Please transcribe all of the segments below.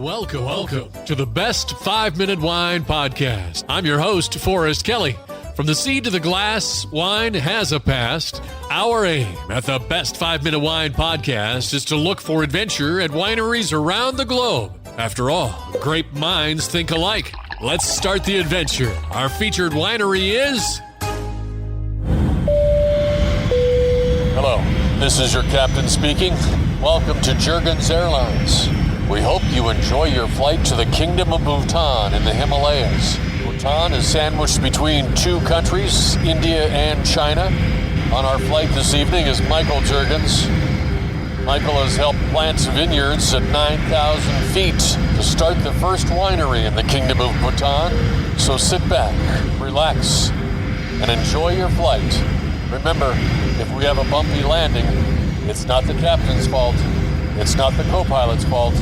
Welcome to the Best 5-Minute Wine Podcast. I'm your host, Forrest Kelly. From the seed to the glass, wine has a past. Our aim at the Best 5-Minute Wine Podcast is to look for adventure at wineries around the globe. After all, grape minds think alike. Let's start the adventure. Our featured winery is... Hello, this is your captain speaking. Welcome to Juergens Airlines. We hope you enjoy your flight to the Kingdom of Bhutan in the Himalayas. Bhutan is sandwiched between two countries, India and China. On our flight this evening is Michael Juergens. Michael has helped plant vineyards at 9,000 feet to start the first winery in the Kingdom of Bhutan. So sit back, relax, and enjoy your flight. Remember, if we have a bumpy landing, it's not the captain's fault. It's not the co-pilot's fault.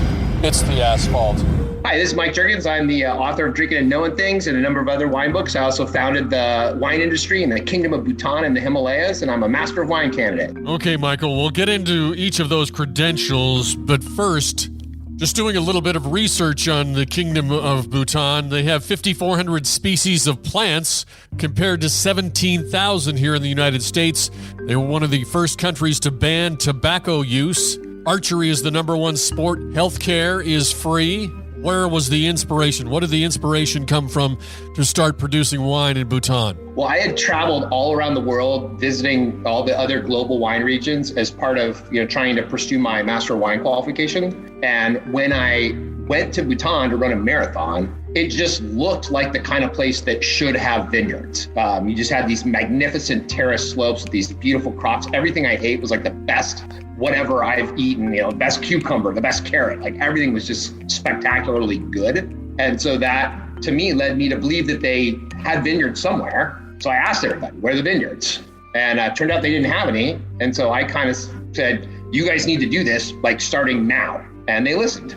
It's the asphalt. Hi, this is Mike Juergens. I'm the author of Drinking and Knowing Things and a number of other wine books. I also founded the wine industry in the Kingdom of Bhutan in the Himalayas, and I'm a Master of Wine candidate. Okay, Michael, we'll get into each of those credentials, but first, just doing a little bit of research on the Kingdom of Bhutan. They have 5,400 species of plants compared to 17,000 here in the United States. They were one of the first countries to ban tobacco use. Archery is the number one sport. Healthcare is free. Where was the inspiration? What did the inspiration come from to start producing wine in Bhutan? Well, I had traveled all around the world visiting all the other global wine regions as part of trying to pursue my Master of Wine qualification. And when I went to Bhutan to run a marathon, it just looked like the kind of place that should have vineyards. You just had these magnificent terrace slopes with these beautiful crops. Everything I ate was like the best whatever I've eaten, the best cucumber, the best carrot, like everything was just spectacularly good. And so that to me led me to believe that they had vineyards somewhere. So I asked everybody, where are the vineyards? And it turned out they didn't have any. And so I kind of said, you guys need to do this like starting now. And they listened.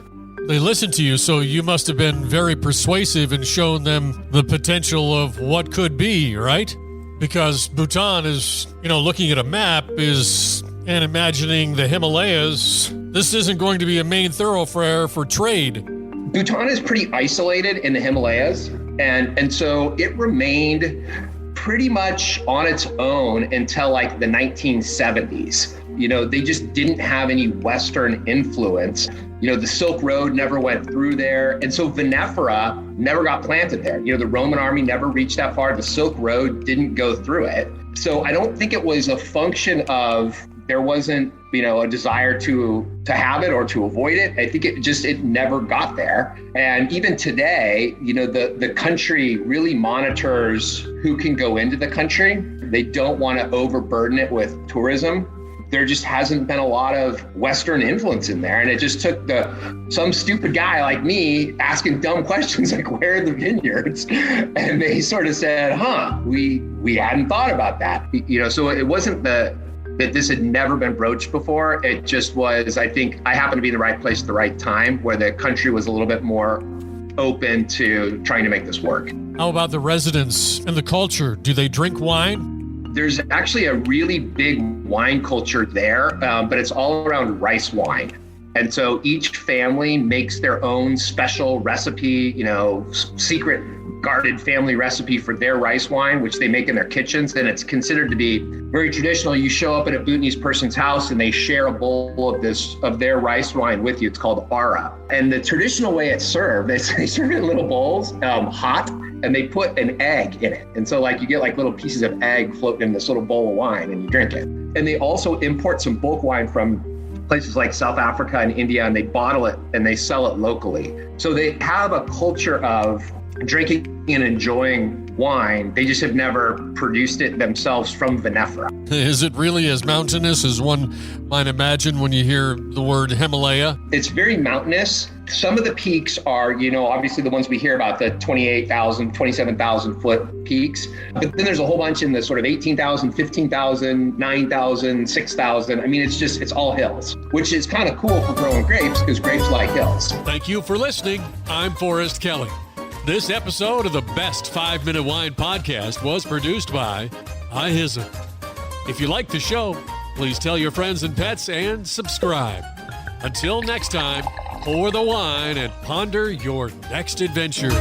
They listened to you, so you must have been very persuasive and shown them the potential of what could be, right? Because Bhutan is, looking at a map and imagining the Himalayas, this isn't going to be a main thoroughfare for trade. Bhutan is pretty isolated in the Himalayas, and so it remained pretty much on its own until like the 1970s. They just didn't have any Western influence. The Silk Road never went through there. And so vinifera never got planted there. The Roman army never reached that far. The Silk Road didn't go through it. So I don't think it was a function of there wasn't, a desire to have it or to avoid it. I think it never got there. And even today, the country really monitors who can go into the country. They don't want to overburden it with tourism. There just hasn't been a lot of Western influence in there. And it just took some stupid guy like me asking dumb questions like, where are the vineyards? And they sort of said, we hadn't thought about that. So it wasn't that this had never been broached before. It just was, I think I happened to be in the right place at the right time where the country was a little bit more open to trying to make this work. How about the residents and the culture? Do they drink wine? There's actually a really big wine culture there, but it's all around rice wine. And so each family makes their own special recipe, secret guarded family recipe for their rice wine, which they make in their kitchens. And it's considered to be very traditional. You show up at a Bhutanese person's house and they share a bowl of their rice wine with you. It's called ara. And the traditional way it's served, they serve it in little bowls, hot, and they put an egg in it. And so you get little pieces of egg floating in this little bowl of wine and you drink it. And they also import some bulk wine from places like South Africa and India, and they bottle it and they sell it locally. So they have a culture of drinking and enjoying wine. They just have never produced it themselves from vinifera. Is it really as mountainous as one might imagine when you hear the word Himalaya? It's very mountainous. Some of the peaks are, obviously the ones we hear about, the 28,000, 27,000 foot peaks. But then there's a whole bunch in the sort of 18,000, 15,000, 9,000, 6,000. I mean, it's all hills, which is kind of cool for growing grapes because grapes like hills. Thank you for listening. I'm Forrest Kelly. This episode of the Best 5-Minute Wine Podcast was produced by iHiza. If you like the show, please tell your friends and pets and subscribe. Until next time, pour the wine, and ponder your next adventure.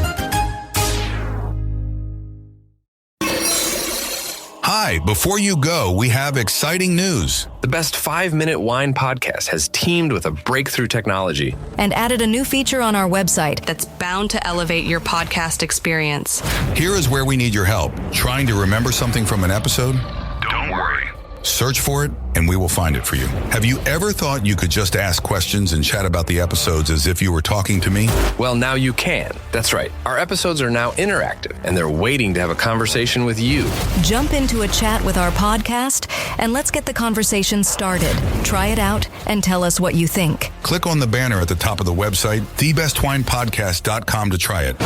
Hi, before you go, we have exciting news. The Best 5-Minute Wine podcast has teamed with a breakthrough technology and added a new feature on our website that's bound to elevate your podcast experience. Here is where we need your help. Trying to remember something from an episode? Don't worry. Search for it, and we will find it for you. Have you ever thought you could just ask questions and chat about the episodes as if you were talking to me? Well, now you can. That's right. Our episodes are now interactive, and they're waiting to have a conversation with you. Jump into a chat with our podcast, and let's get the conversation started. Try it out and tell us what you think. Click on the banner at the top of the website, thebestwinepodcast.com, to try it.